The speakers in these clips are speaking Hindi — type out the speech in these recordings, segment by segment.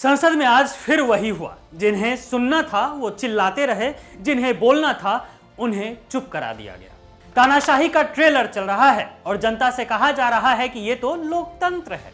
संसद में आज फिर वही हुआ। जिन्हें सुनना था वो चिल्लाते रहे, जिन्हें बोलना था उन्हें चुप करा दिया गया। तानाशाही का ट्रेलर चल रहा है और जनता से कहा जा रहा है कि ये तो लोकतंत्र है,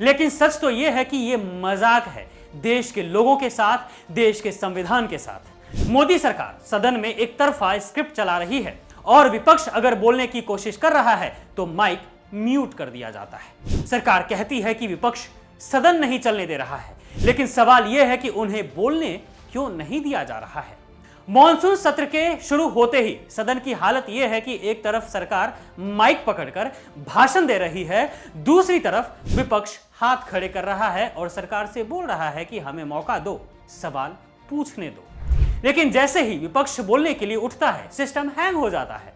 लेकिन सच तो ये है कि ये मजाक है देश के लोगों के साथ, देश के संविधान के साथ। मोदी सरकार सदन में एक तरफा स्क्रिप्ट चला रही है और विपक्ष अगर बोलने की कोशिश कर रहा है तो माइक म्यूट कर दिया जाता है। सरकार कहती है कि विपक्ष सदन नहीं चलने दे रहा है, लेकिन सवाल यह है कि उन्हें बोलने क्यों नहीं दिया जा रहा है। मॉनसून सत्र के शुरू होते ही सदन की हालत यह है कि एक तरफ सरकार माइक पकड़कर भाषण दे रही है, दूसरी तरफ विपक्ष हाथ खड़े कर रहा है और सरकार से बोल रहा है कि हमें मौका दो, सवाल पूछने दो। लेकिन जैसे ही विपक्ष बोलने के लिए उठता है, सिस्टम हैंग हो जाता है,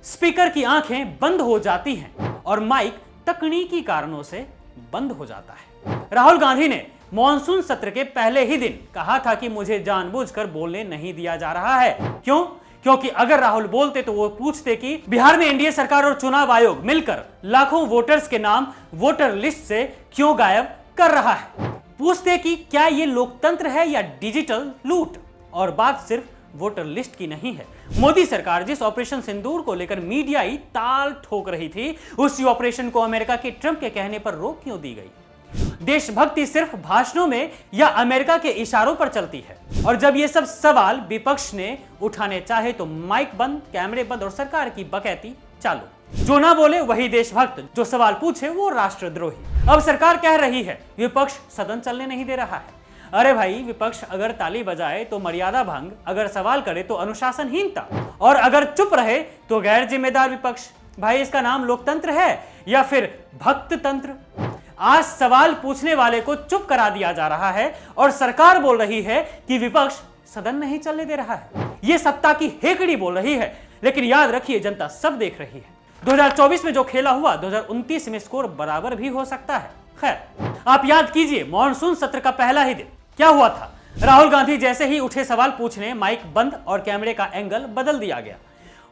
स्पीकर की आंखें बंद हो जाती हैं और माइक तकनीकी कारणों से बंद हो जाता है। राहुल गांधी ने मॉनसून सत्र के पहले ही दिन कहा था कि मुझे जानबूझकर बोलने नहीं दिया जा रहा है। क्यों? क्योंकि अगर राहुल बोलते तो वो पूछते कि बिहार में एनडीए सरकार और चुनाव आयोग मिलकर लाखों वोटर्स के नाम वोटर लिस्ट से क्यों गायब कर रहा है। पूछते कि क्या ये लोकतंत्र है या डिजिटल लूट। और बात सिर्फ वोटर लिस्ट की नहीं है। मोदी सरकार जिस ऑपरेशन सिंदूर को लेकर मीडिया ही ताल ठोक रही थी, उसी ऑपरेशन को अमेरिका के ट्रंप के कहने पर रोक क्यों दी गई। देशभक्ति सिर्फ भाषणों में या अमेरिका के इशारों पर चलती है। और जब ये सब सवाल विपक्ष ने उठाने चाहे तो माइक बंद, कैमरे बंद और सरकार की बकैती चालू। जो ना बोले वही देशभक्त, जो सवाल पूछे वो राष्ट्रद्रोही। अब सरकार कह रही है विपक्ष सदन चलने नहीं दे रहा है। अरे भाई, विपक्ष अगर ताली बजाए तो मर्यादा भंग, अगर सवाल करे तो अनुशासनहीनता, और अगर चुप रहे तो गैर जिम्मेदार विपक्ष। भाई, इसका नाम लोकतंत्र है या फिर भक्त तंत्र। आज सवाल पूछने वाले को चुप करा दिया जा रहा है और सरकार बोल रही है कि विपक्ष सदन नहीं चलने दे रहा है। यह सत्ता की हेकड़ी बोल रही है, लेकिन याद रखिए जनता सब देख रही है। 2024 में जो खेला हुआ 2029 में स्कोर बराबर भी हो सकता है। खैर, आप याद कीजिए मॉनसून सत्र का पहला ही दिन क्या हुआ था। राहुल गांधी जैसे ही उठे सवाल पूछने, माइक बंद और कैमरे का एंगल बदल दिया गया।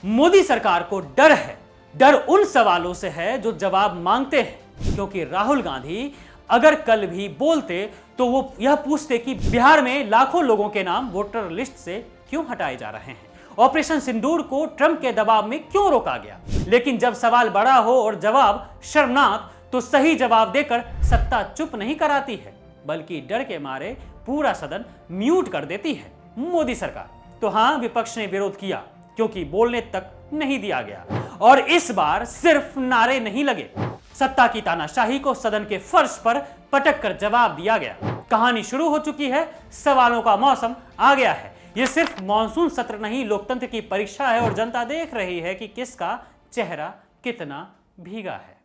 मोदी सरकार को डर है। डर उन सवालों से है जो जवाब मांगते हैं, क्योंकि राहुल गांधी अगर कल भी बोलते तो वो यह पूछते कि बिहार में लाखों लोगों के नाम वोटर लिस्ट से क्यों हटाए जा रहे हैं, ऑपरेशन सिंदूर को ट्रंप के दबाव में क्यों रोका गया। लेकिन जब सवाल बड़ा हो और जवाब शर्मनाक, तो सही जवाब देकर सत्ता चुप नहीं कराती है, बल्कि डर के मारे पूरा सदन म्यूट कर देती है। मोदी सरकार तो हाँ, विपक्ष ने विरोध किया क्योंकि बोलने तक नहीं दिया गया। और इस बार सिर्फ नारे नहीं लगे, सत्ता की तानाशाही को सदन के फर्श पर पटक कर जवाब दिया गया। कहानी शुरू हो चुकी है, सवालों का मौसम आ गया है। यह सिर्फ मॉनसून सत्र नहीं, लोकतंत्र की परीक्षा है और जनता देख रही है कि किसका चेहरा कितना भीगा है।